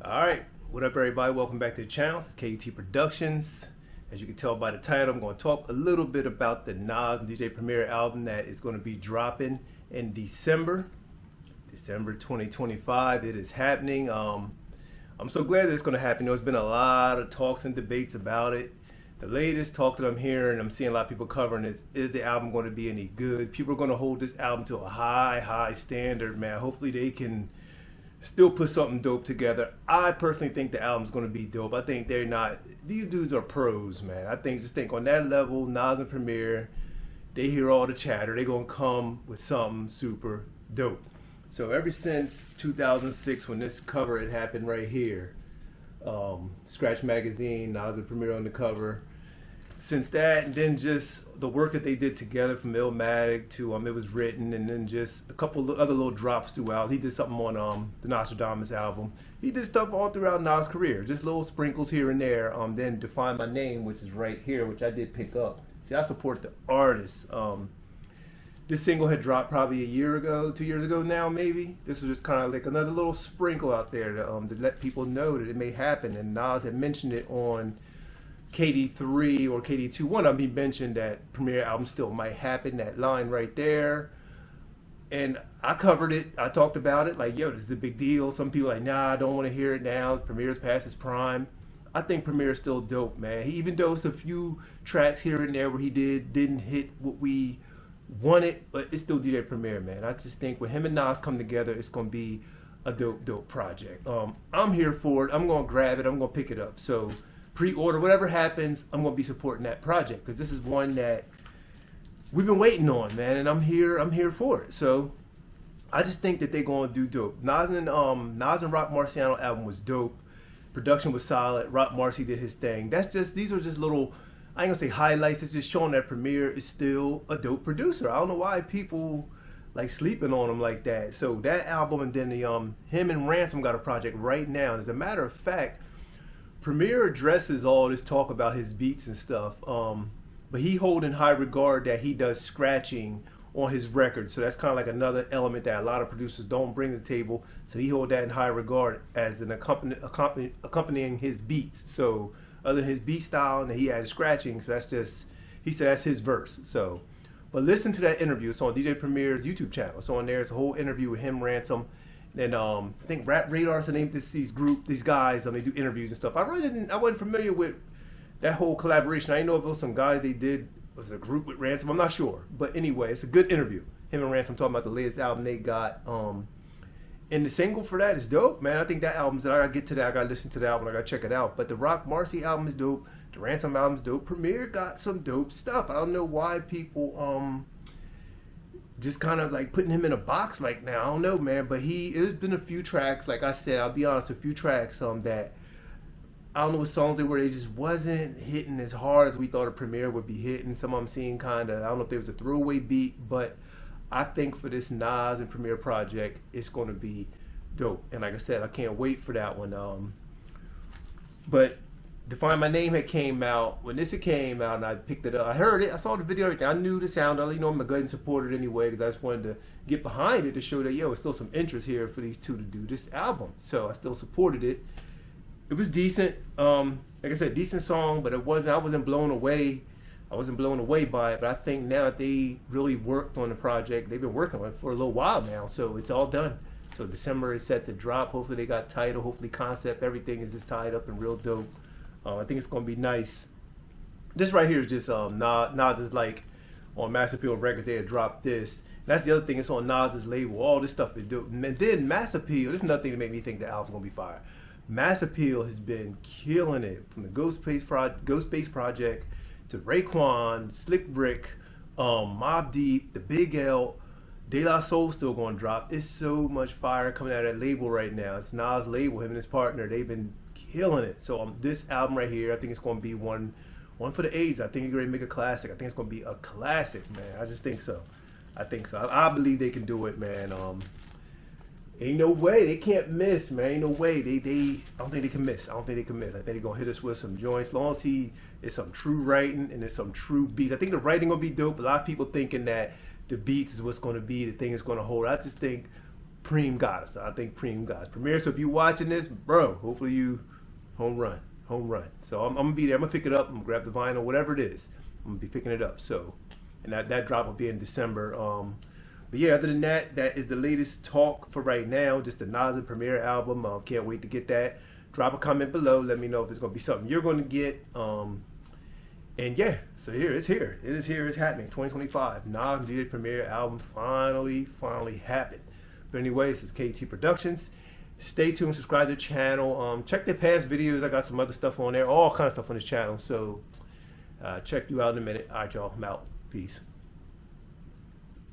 Alright, what up everybody? Welcome back to the channel. It's KT Productionz. As you can tell by the title, I'm going to talk a little bit about the Nas and DJ Premiere album that is going to be dropping in December 2025. It is happening. I'm so glad that it's going to happen. There's been a lot of talks and debates about it. The latest talk that I'm hearing, I'm seeing a lot of people covering is the album going to be any good? People are going to hold this album to a high standard, man. Hopefully they can still put something dope together. I personally think the album's going to be dope. I think these dudes are pros, man. I think on that level, Nas and Premiere, they hear all the chatter. They're going to come with something super dope. So ever since 2006, when this cover had happened right here, Scratch Magazine, Nas and Premiere on the cover. Since that, and then just the work that they did together from Illmatic to It Was Written, and then just a couple other little drops throughout. He did something on the Nostradamus album. He did stuff all throughout Nas' career, just little sprinkles here and there. Then Define My Name, which is right here, which I did pick up. See, I support the artists. This single had dropped probably a year ago, 2 years ago now, maybe. This was just kind of like another little sprinkle out there to let people know that it may happen. And Nas had mentioned it on KD3 or KD2. One of them, he mentioned that Premiere album still might happen, that line right there. And I covered it. I talked about it like, yo, this is a big deal. Some people are like, nah, I don't want to hear it now. Premiere's past its prime. I think Premiere's still dope, man. He even dosed a few tracks here and there where he didn't hit what we wanted, but it's still DJ Premiere, man. I just think when him and Nas come together, it's going to be a dope project. I'm here for it. I'm going to grab it. I'm going to pick it up. So pre-order, whatever happens, I'm going to be supporting that project because this is one that we've been waiting on, man, and I'm here for it. So I just think that they're going to do dope. Nas and Rock Marciano album was dope. Production was solid. Rock Marcy did his thing. These are just little, I ain't gonna say highlights. It's just showing that Premiere is still a dope producer. I don't know why people like sleeping on him like that. So that album, and then the him and Ransom got a project right now. As a matter of fact, Premiere addresses all this talk about his beats and stuff, but he hold in high regard that he does scratching on his record. So that's kind of like another element that a lot of producers don't bring to the table. So he hold that in high regard as an accompanying his beats. So other than his beat style, and he added scratching. So that's just, he said that's his verse. So, but listen to that interview. It's on DJ Premiere's YouTube channel. It's on there. It's a whole interview with him, Ransom. And I think Rap Radar is the name of these guys. They do interviews and stuff. I wasn't familiar with that whole collaboration. I didn't know if it was some guys they did, it was a group with Ransom. I'm not sure. But anyway, it's a good interview. Him and Ransom talking about the latest album they got. And the single for that is dope, man. I think that album's, I gotta get to that. I gotta listen to the album. I gotta check it out. But the Rock Marcy album is dope. The Ransom album is dope. Premiere got some dope stuff. I don't know why people just kind of like putting him in a box right now. I don't know, man. But there's been a few tracks, like I said, I'll be honest, a few tracks that I don't know what songs they were. They just wasn't hitting as hard as we thought a Premiere would be hitting. Some of them seemed kind of, I don't know if there was a throwaway beat, but I think for this Nas and Premiere project, it's going to be dope. And like I said, I can't wait for that one. But Define My Name had came out. When this came out and I picked it up, I heard it, I saw the video, everything. I knew the sound. I'm going to go ahead and support it anyway because I just wanted to get behind it to show that, yo, there's still some interest here for these two to do this album. So I still supported it. It was decent. Like I said, decent song, but I wasn't blown away. I wasn't blown away by it, but I think now that they really worked on the project, they've been working on it for a little while now, so it's all done. So December is set to drop. Hopefully they got title, hopefully concept, everything is just tied up and real dope. I think it's going to be nice. This right here is just Nas is like on Mass Appeal Records, they had dropped this. That's the other thing, it's on Nas's label. All this stuff is dope. And then Mass Appeal, this is nothing to make me think the album's going to be fire. Mass Appeal has been killing it from the Ghostface Project to Raekwon, Slick Rick, Mobb Deep, The Big L, De La Soul still going to drop. It's so much fire coming out of that label right now. It's Nas' label, him and his partner. They've been killing it. So this album right here, I think it's going to be one for the ages. I think he's going to make a classic. I think it's going to be a classic, man. I just think so. I believe they can do it, man. Ain't no way they can't miss, man. Ain't no way I don't think they can miss. I think they're gonna hit us with some joints. As long as it's some true writing and it's some true beats. I think the writing gonna be dope. A lot of people thinking that the beats is what's gonna be the thing that's gonna hold. I just think Preem got us. I think Preem got us. Premiere, so if you watching this, bro, hopefully you home run. So I'm gonna be there. I'm gonna pick it up. I'm gonna grab the vinyl, whatever it is. I'm gonna be picking it up. So, and that drop will be in December. But yeah, other than that, that is the latest talk for right now. Just the Nas and Premiere album. Can't wait to get that. Drop a comment below. Let me know if it's gonna be something you're gonna get. And yeah, so here it's here. It is here. It's happening. 2025. Nas and DJ Premiere album finally happened. But anyways, it's KT Productionz. Stay tuned, subscribe to the channel. Check the past videos. I got some other stuff on there, all kinds of stuff on this channel. So check you out in a minute. All right, y'all. I'm out. Peace.